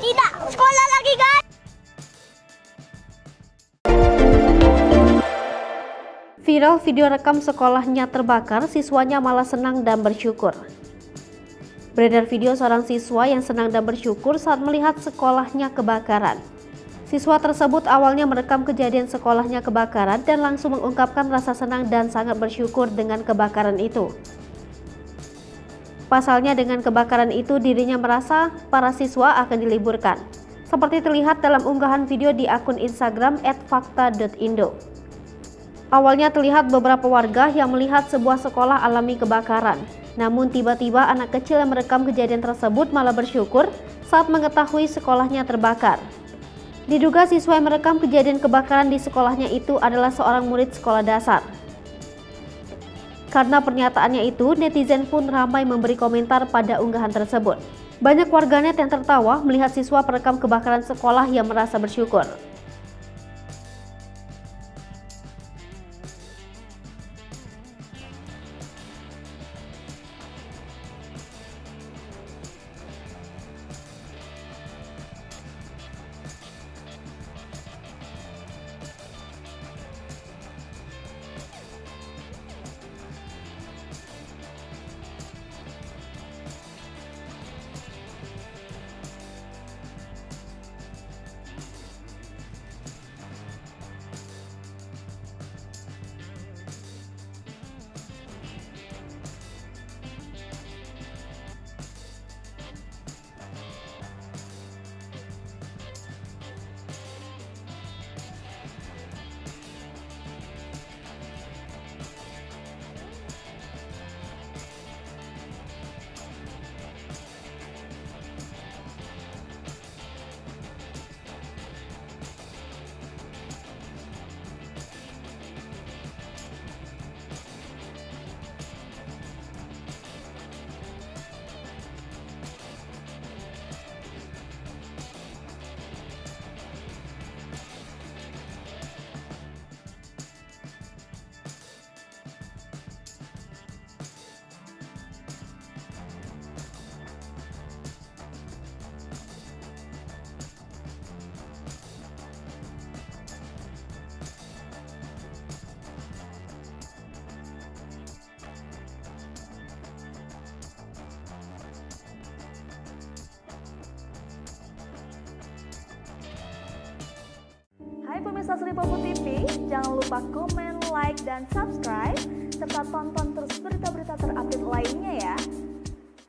Tidak, sekolah lagi guys. Viral video rekam sekolahnya terbakar, siswanya malah senang dan bersyukur. Beredar video seorang siswa yang senang dan bersyukur saat melihat sekolahnya kebakaran. Siswa tersebut awalnya merekam kejadian sekolahnya kebakaran dan langsung mengungkapkan rasa senang dan sangat bersyukur dengan kebakaran itu. Pasalnya dengan kebakaran itu dirinya merasa para siswa akan diliburkan. Seperti terlihat dalam unggahan video di akun Instagram @fakta.indo. Awalnya terlihat beberapa warga yang melihat sebuah sekolah alami kebakaran. Namun tiba-tiba anak kecil yang merekam kejadian tersebut malah bersyukur saat mengetahui sekolahnya terbakar. Diduga siswa yang merekam kejadian kebakaran di sekolahnya itu adalah seorang murid sekolah dasar. Karena pernyataannya itu, netizen pun ramai memberi komentar pada unggahan tersebut. Banyak warganet yang tertawa melihat siswa perekam kebakaran sekolah yang merasa bersyukur. Hai pemirsa Sri Popo TV, jangan lupa komen, like, dan subscribe, serta tonton terus berita-berita terupdate lainnya ya.